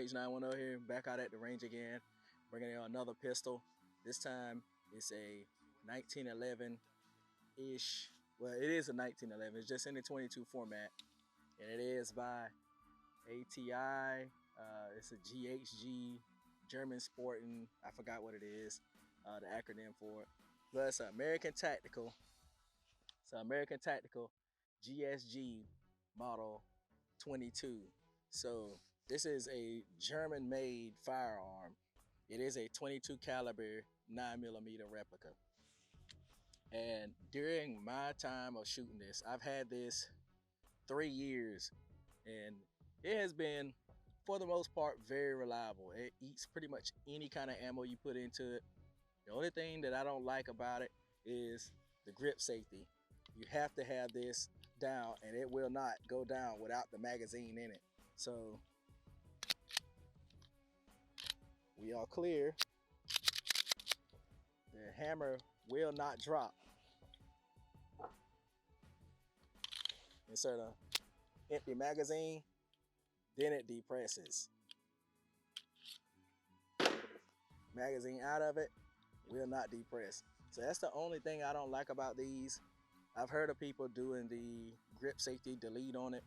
Sage 910 here, back out at the range again, bringing in another pistol. This time it's a 1911-ish. Well, it is a 1911. It's just in the 22 format, and it is by ATI. It's a GHG, German Sporting. I forgot what it is, the acronym for it. But it's American Tactical. It's American Tactical GSG model 22. So this is a German-made firearm. It is a 22 caliber 9mm replica. And during my time of shooting this, I've had this 3 years, and it has been, for the most part, very reliable. It eats pretty much any kind of ammo you put into it. The only thing that I don't like about it is the grip safety. You have to have this down, and it will not go down without the magazine in it. So we are clear. The hammer will not drop. Insert a empty magazine, then it depresses. Magazine out of it, will not depress. So that's the only thing I don't like about these. I've heard of people doing the grip safety delete on it.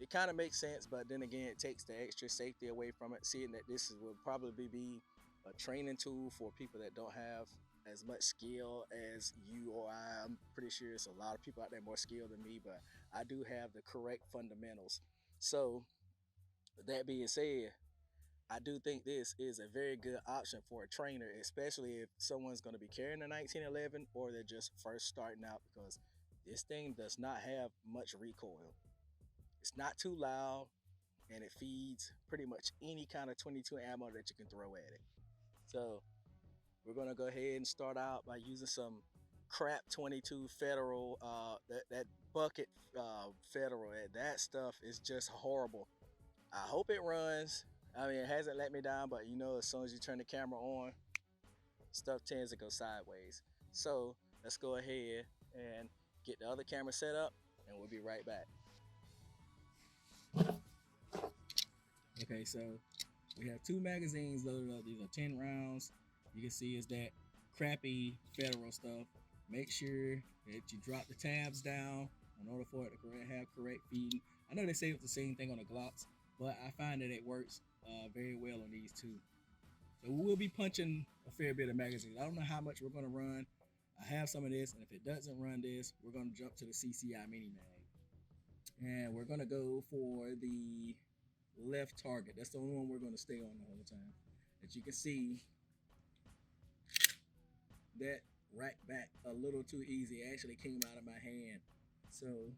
It kind of makes sense, but then again, it takes the extra safety away from it, seeing that this will probably be a training tool for people that don't have as much skill as you or I. I'm pretty sure there's a lot of people out there more skilled than me, but I do have the correct fundamentals. So that being said, I do think this is a very good option for a trainer, especially if someone's going to be carrying a 1911 or they're just first starting out, because this thing does not have much recoil. It's not too loud, and it feeds pretty much any kind of 22 ammo that you can throw at it. So we're going to go ahead and start out by using some crap 22 Federal, that bucket Federal. That stuff is just horrible. I hope it runs. I mean, it hasn't let me down, but you know, as soon as you turn the camera on, stuff tends to go sideways. So let's go ahead and get the other camera set up, and we'll be right back. Okay, so we have two magazines loaded up. These are 10 rounds. You can see it's that crappy Federal stuff. Make sure that you drop the tabs down in order for it to have correct feeding. I know they say it's the same thing on the Glocks, but I find that it works very well on these two. So we'll be punching a fair bit of magazines. I don't know how much we're going to run. I have some of this, and if it doesn't run this, we're going to jump to the CCI Mini Mag. And we're going to go for the left target. That's the only one we're going to stay on the whole time. As you can see, that right back a little too easy. It actually came out of my hand. So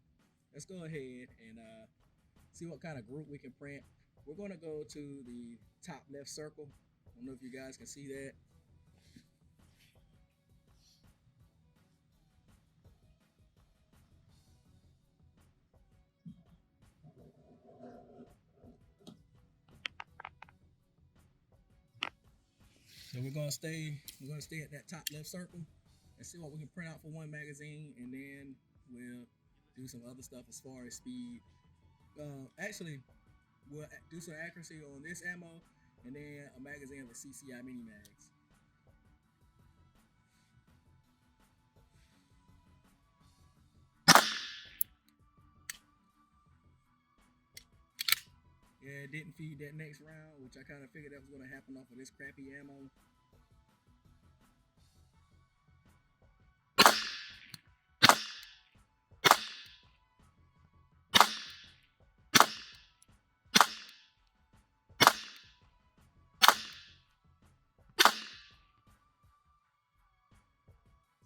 let's go ahead and see what kind of group we can print. We're going to go to the top left circle. I don't know if you guys can see that. So we're gonna stay at that top left circle and see what we can print out for one magazine, and then we'll do some other stuff as far as speed. Actually, we'll do some accuracy on this ammo, and then a magazine of the CCI Mini Mags. Yeah, it didn't feed that next round, which I kind of figured that was going to happen off of this crappy ammo.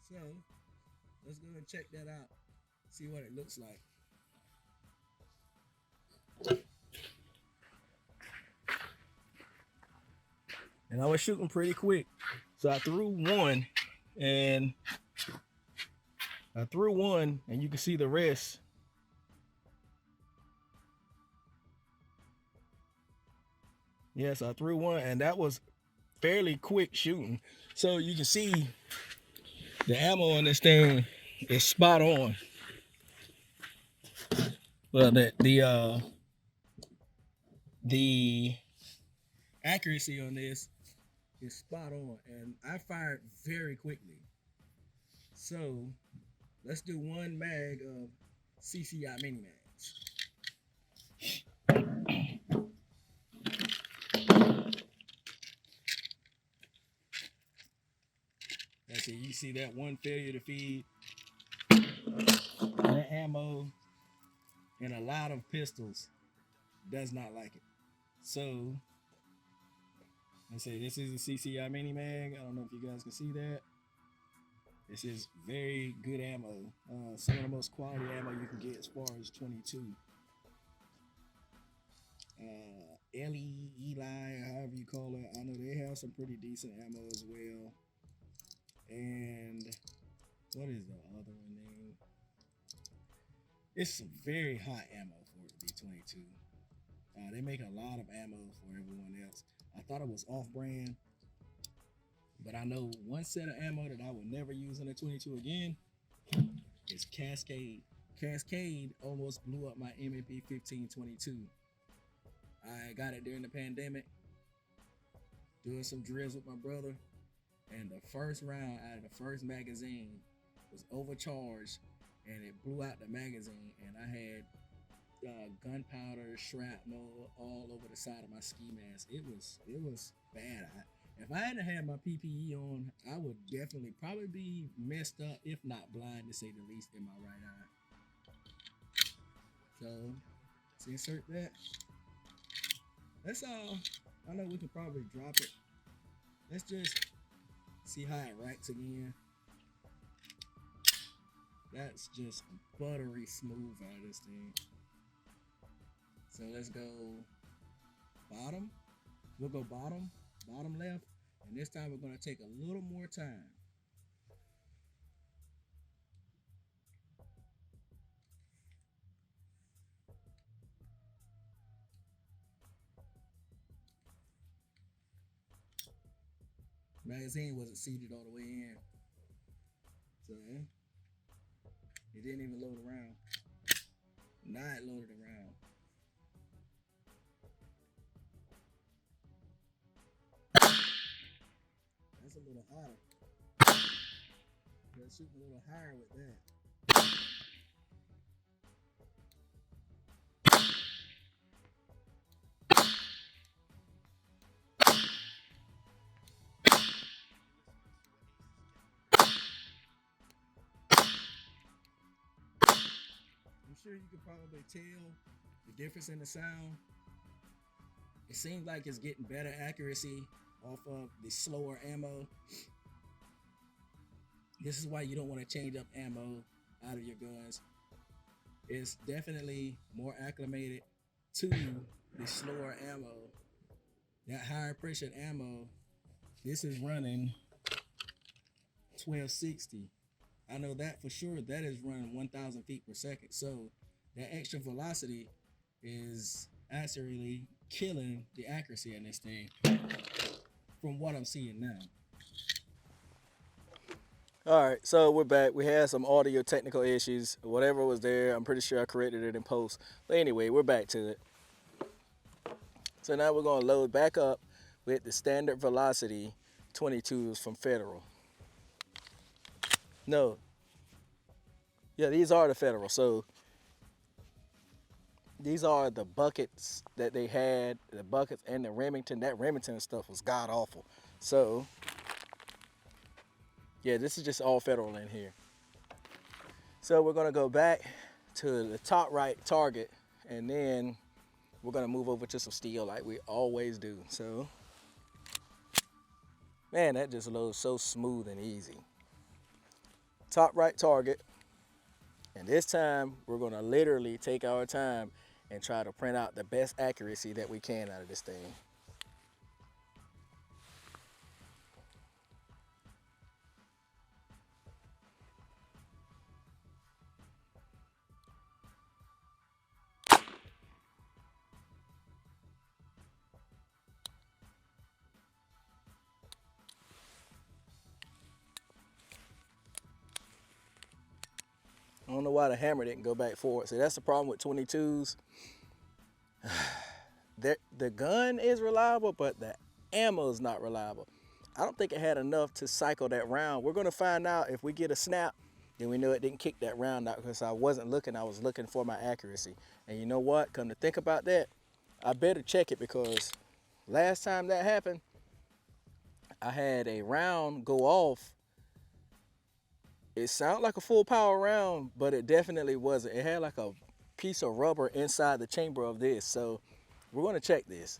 So let's go and check that out, see what it looks like. And I was shooting pretty quick, so I threw one, and you can see the rest. Yes, I threw one, and that was fairly quick shooting. So you can see the ammo on this thing is spot on. Well, the accuracy on this is spot on, and I fired very quickly. So let's do one mag of CCI mini mags. That's it. You see that one failure to feed, that ammo, and a lot of pistols does not like it. So I say this is a CCI mini mag. I don't know if you guys can see that. This is very good ammo. Some of the most quality ammo you can get as far as 22. Ellie, Eli, however you call it. I know they have some pretty decent ammo as well. And what is the other one name? It's some very hot ammo for it to be 22. They make a lot of ammo for everyone else. I thought it was off-brand, but I know one set of ammo that I would never use in a 22 again is Cascade. Cascade almost blew up my M&P 1522. I got it during the pandemic, doing some drills with my brother, and the first round out of the first magazine was overcharged, and it blew out the magazine, and I had gunpowder, shrapnel all over the side of my ski mask. It was bad. If I hadn't had my PPE on, I would definitely probably be messed up, if not blind, to say the least, in my right eye. So let's insert that. That's all. I know we can probably drop it. Let's just see how it ranks again. That's just buttery smooth out of this thing. So let's go bottom. We'll go bottom left. And this time we're going to take a little more time. Magazine wasn't seated all the way in. So it didn't even load around. Now it loaded around. That's a little hotter. Gotta shoot a little higher with that. I'm sure you can probably tell the difference in the sound. It seems like it's getting better accuracy off of the slower ammo. This is why you don't want to change up ammo out of your guns. It's definitely more acclimated to the slower ammo. That higher pressure ammo, this is running 1260. I know that for sure. That is running 1,000 feet per second. So that extra velocity is actually killing the accuracy in this thing from what I'm seeing now. All right, so we're back. We had some audio technical issues. Whatever was there, I'm pretty sure I corrected it in post. But anyway, we're back to it. So now we're going to load back up with the standard velocity 22s from Federal. No. Yeah, these are the Federal. So these are the buckets that they had, the buckets and the Remington. That Remington stuff was god awful. So yeah, this is just all Federal in here. So we're gonna go back to the top right target, and then we're gonna move over to some steel like we always do. So, man, that just loads so smooth and easy. Top right target, and this time we're gonna literally take our time and try to print out the best accuracy that we can out of this thing. I don't know why the hammer didn't go back forward. See, that's the problem with 22s. the gun is reliable, but the ammo is not reliable. I don't think it had enough to cycle that round. We're gonna find out if we get a snap, then we know it didn't kick that round out because I wasn't looking. I was looking for my accuracy. And you know what? Come to think about that, I better check it because last time that happened, I had a round go off. It sounded like a full power round, but it definitely wasn't. It had like a piece of rubber inside the chamber of this. So we're gonna check this.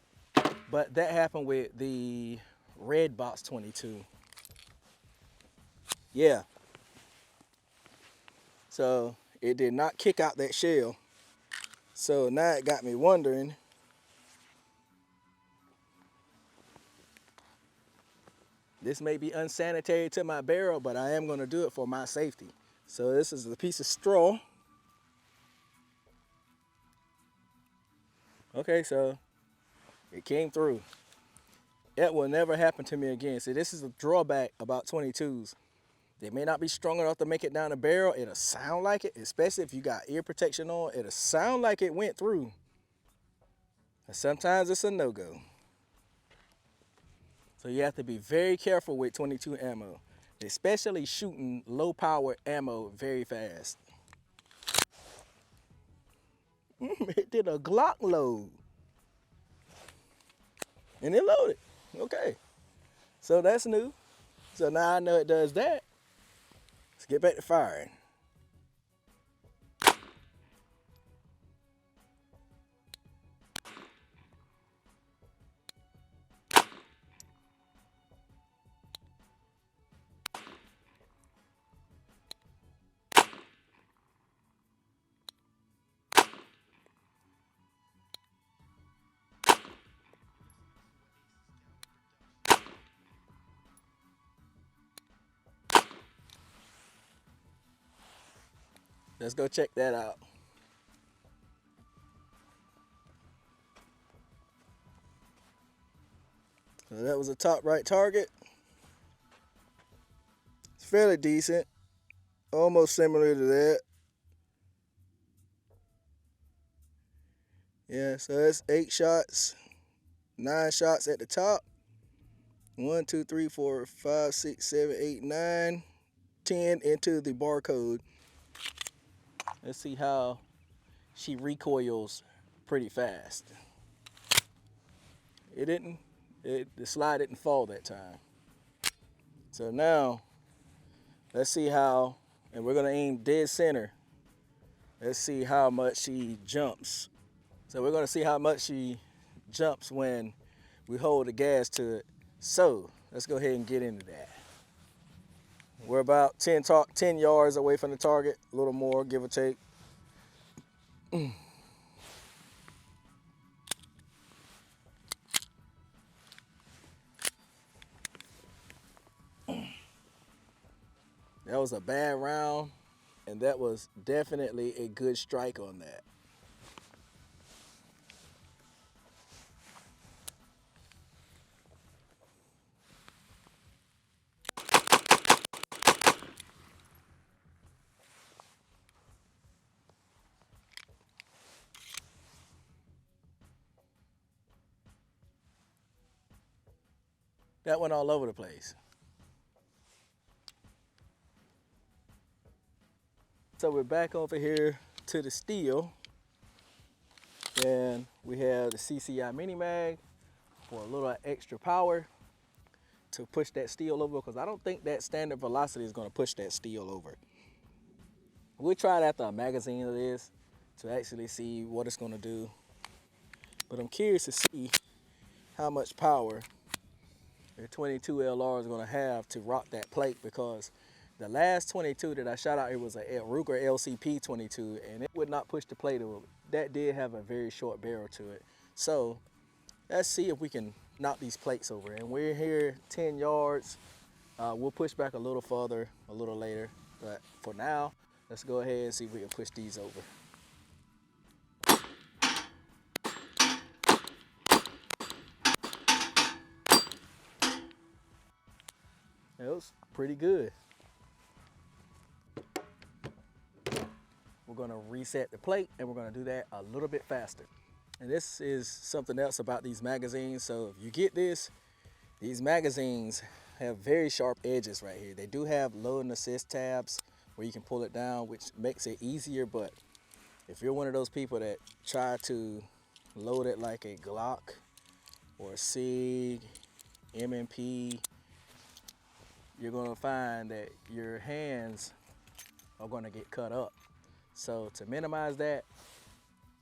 But that happened with the red box 22. Yeah. So it did not kick out that shell. So now it got me wondering. This may be unsanitary to my barrel, but I am gonna do it for my safety. So this is a piece of straw. Okay, so it came through. That will never happen to me again. See, this is a drawback about 22s. They may not be strong enough to make it down the barrel. It'll sound like it, especially if you got ear protection on. It'll sound like it went through. And sometimes it's a no-go. So you have to be very careful with 22 ammo, especially shooting low-power ammo very fast. It did a Glock load. And it loaded. Okay. So that's new. So now I know it does that. Let's get back to firing. Let's go check that out. So that was a top right target. It's fairly decent. Almost similar to that. Yeah, so that's 8 shots, 9 shots at the top. 1, 2, 3, 4, 5, 6, 7, 8, 9, 10 into the barcode. Let's see how she recoils pretty fast. It didn't, the slide didn't fall that time. So now, let's see how, and we're gonna aim dead center. Let's see how much she jumps. So we're gonna see how much she jumps when we hold the gas to it. So let's go ahead and get into that. We're about 10 yards away from the target, a little more, give or take. That was a bad round, and that was definitely a good strike on that. That went all over the place. So we're back over here to the steel, and we have the CCI mini mag for a little extra power to push that steel over, because I don't think that standard velocity is going to push that steel over. We'll try it after a magazine of this to actually see what it's going to do. But I'm curious to see how much power the 22 LR is going to have to rock that plate, because the last 22 that I shot out, it was a Ruger LCP 22, and it would not push the plate over. That did have a very short barrel to it. So let's see if we can knock these plates over. And we're here 10 yards. We'll push back a little further a little later. But for now, let's go ahead and see if we can push these over. That was pretty good. We're gonna reset the plate, and we're gonna do that a little bit faster. And this is something else about these magazines. So if you get this, these magazines have very sharp edges right here. They do have load and assist tabs where you can pull it down, which makes it easier. But if you're one of those people that try to load it like a Glock or a SIG, M&P, you're gonna find that your hands are gonna get cut up. So to minimize that,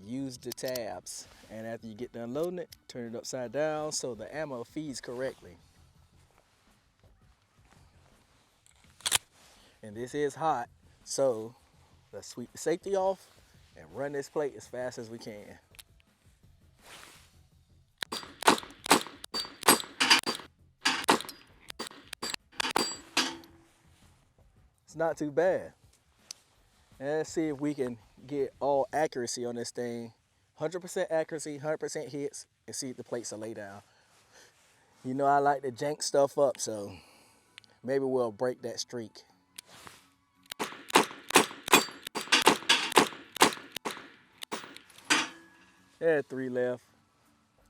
use the tabs. And after you get done loading it, turn it upside down so the ammo feeds correctly. And this is hot, so let's sweep the safety off and run this plate as fast as we can. It's not too bad. And let's see if we can get all accuracy on this thing. 100% accuracy, 100% hits, and see if the plates will lay down. You know I like to jank stuff up, so maybe we'll break that streak. There are 3 left,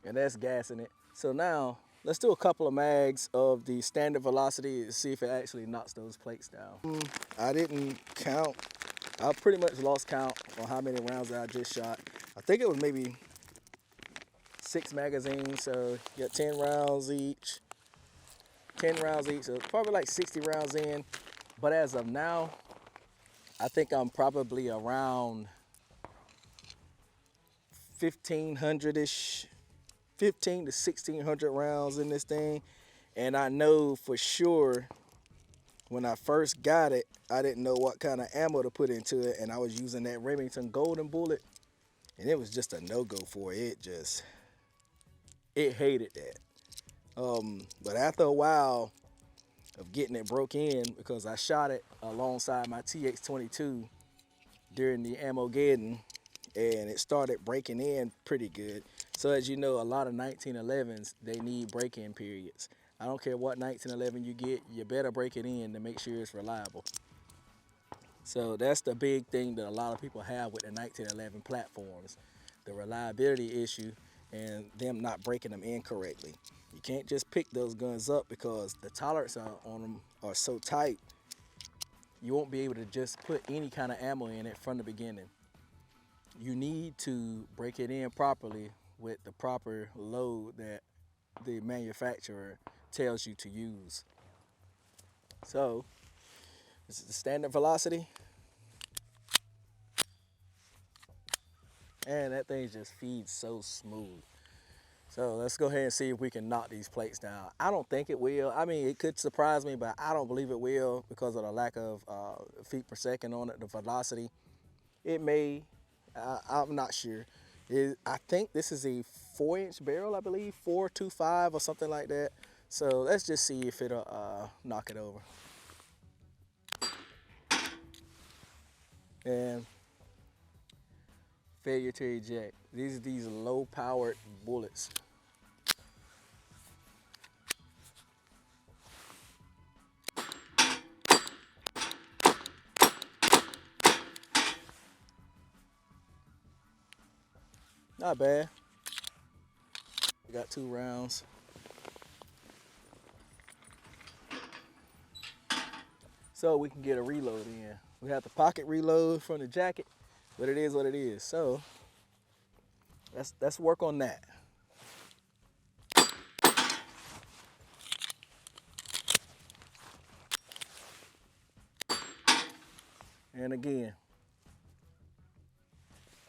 and that's gassing it. So now, let's do a couple of mags of the standard velocity to see if it actually knocks those plates down. I didn't count. I pretty much lost count on how many rounds I just shot. I think it was maybe 6 magazines, so you got 10 rounds each. 10 rounds each, so probably like 60 rounds in. But as of now, I think I'm probably around 1,500-ish, 15 to 1,600 rounds in this thing. And I know for sure when I first got it, I didn't know what kind of ammo to put into it, and I was using that Remington Golden Bullet, and it was just a no-go for it. It hated that. But after a while of getting it broke in, because I shot it alongside my TX22 during the Ammogeddon, and it started breaking in pretty good. So as you know, a lot of 1911s, they need break-in periods. I don't care what 1911 you get, you better break it in to make sure it's reliable. So that's the big thing that a lot of people have with the 1911 platforms, the reliability issue and them not breaking them in correctly. You can't just pick those guns up because the tolerances on them are so tight, you won't be able to just put any kind of ammo in it from the beginning. You need to break it in properly with the proper load that the manufacturer tells you to use. So, this is the standard velocity. And that thing just feeds so smooth. So let's go ahead and see if we can knock these plates down. I don't think it will. I mean, it could surprise me, but I don't believe it will because of the lack of feet per second on it, the velocity. It may, I'm not sure. I think this is a 4-inch barrel, I believe, 4.25 or something like that. So let's just see if it'll knock it over. And failure to eject. These low-powered bullets. Not bad. We got 2 rounds. So we can get a reload in. We have the pocket reload from the jacket, but it is what it is. So let's work on that. And again,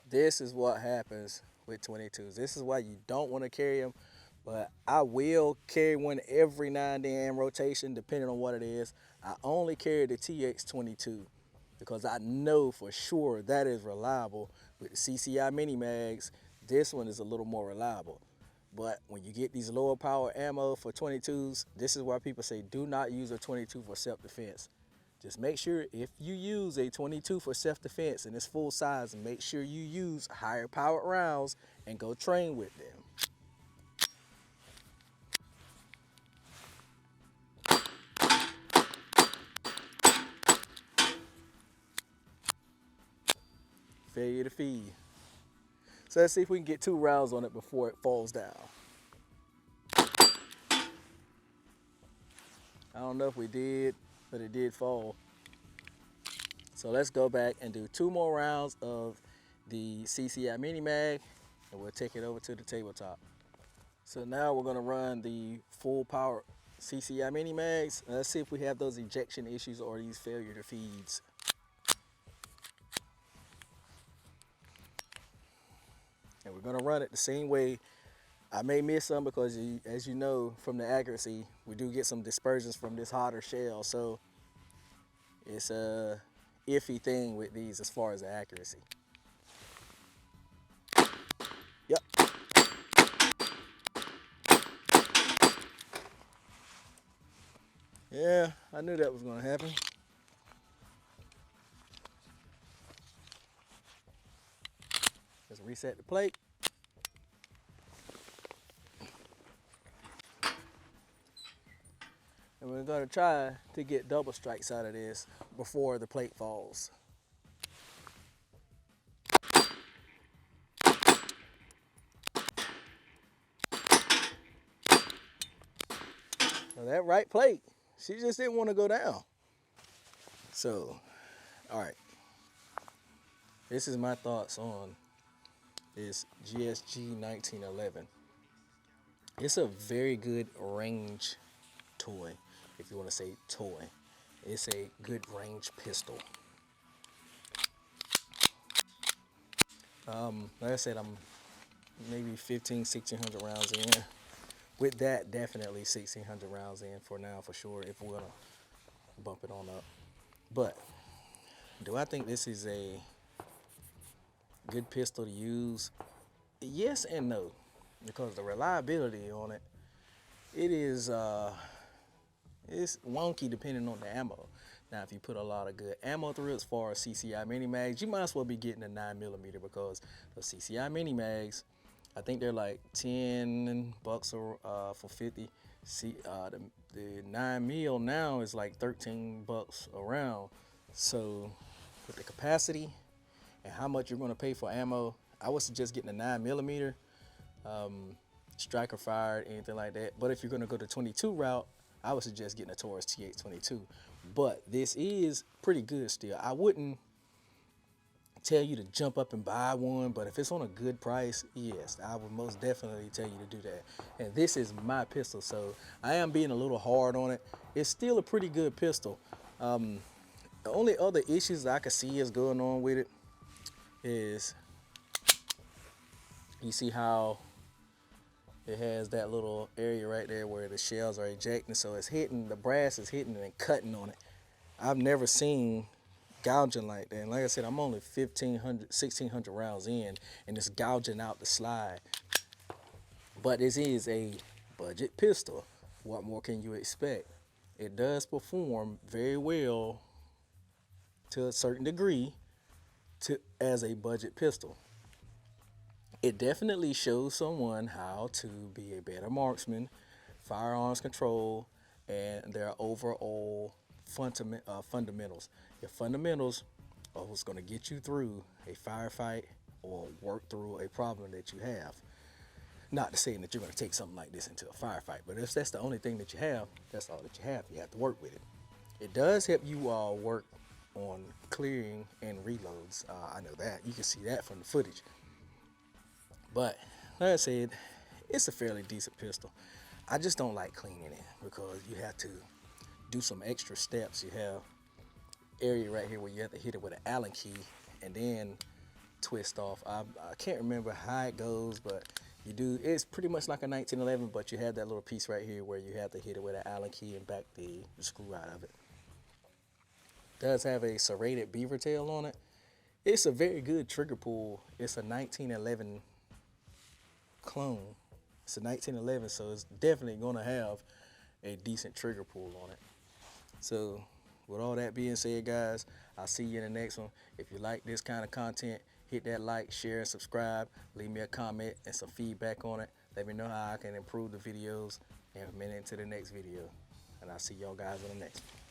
this is what happens with 22s. This is why you don't want to carry them, but I will carry one every now and then in rotation, depending on what it is. I only carry the TX22 because I know for sure that is reliable. With the CCI mini mags, this one is a little more reliable. But when you get these lower power ammo for 22s, this is why people say do not use a 22 for self-defense. Just make sure if you use a 22 for self-defense and it's full size, make sure you use higher powered rounds and go train with them. Failure to feed. So let's see if we can get 2 rounds on it before it falls down. I don't know if we did, but it did fall. So let's go back and do 2 more rounds of the CCI Mini Mag, and we'll take it over to the tabletop. So now we're gonna run the full power CCI Mini Mags. Let's see if we have those ejection issues or these failure to feeds. And we're gonna run it the same way. I may miss some because, as you know from the accuracy, we do get some dispersions from this hotter shell. So it's a iffy thing with these as far as the accuracy. Yep. Yeah, I knew that was gonna happen. Let's reset the plate. And we're gonna try to get double strikes out of this before the plate falls. Now that right plate, she just didn't want to go down. So, all right. This is my thoughts on this GSG 1911. It's a very good range toy, if you want to say toy. It's a good range pistol. Like I said, I'm maybe 1,600 rounds in. With that, definitely 1,600 rounds in for now, for sure, if we're gonna bump it on up. But do I think this is a good pistol to use? Yes and no, because the reliability on it, it is it's wonky depending on the ammo. Now, if you put a lot of good ammo through it, as far as CCI Mini Mags, you might as well be getting a 9mm, because the CCI Mini Mags, I think they're like $10 for 50. The 9mm now is like $13 a round. So with the capacity and how much you're going to pay for ammo, I would suggest getting a 9mm, striker fired, anything like that. But if you're going to go the 22 route, I would suggest getting a Taurus T822. But this is pretty good still. I wouldn't tell you to jump up and buy one, but if it's on a good price, yes, I would most definitely tell you to do that. And this is my pistol, so I am being a little hard on it. It's still a pretty good pistol. The only other issues I could see is going on with it is, you see how it has that little area right there where the shells are ejecting, so it's hitting, the brass is hitting and cutting on it. I've never seen gouging like that. And like I said, I'm only 1,600 rounds in, and it's gouging out the slide. But this is a budget pistol. What more can you expect? It does perform very well to a certain degree as a budget pistol. It definitely shows someone how to be a better marksman, firearms control, and their overall fundamentals. Your fundamentals are what's going to get you through a firefight or work through a problem that you have. Not to say that you're going to take something like this into a firefight, but if that's the only thing that you have, that's all that you have. You have to work with it. It does help you work on clearing and reloads. I know that. You can see that from the footage. But like I said, it's a fairly decent pistol. I just don't like cleaning it because you have to do some extra steps. You have area right here where you have to hit it with an Allen key and then twist off. I can't remember how it goes, but you do. It's pretty much like a 1911, but you have that little piece right here where you have to hit it with an Allen key and back the screw out of it. It does have a serrated beaver tail on it. It's a very good trigger pull. It's a 1911 clone. It's a 1911, so it's definitely going to have a decent trigger pull on it. So with all that being said, guys, I'll see you in the next one. If you like this kind of content, hit that like, share, and subscribe. Leave me a comment and some feedback on it. Let me know how I can improve the videos and minute into the next video. And I'll see y'all guys in the next one.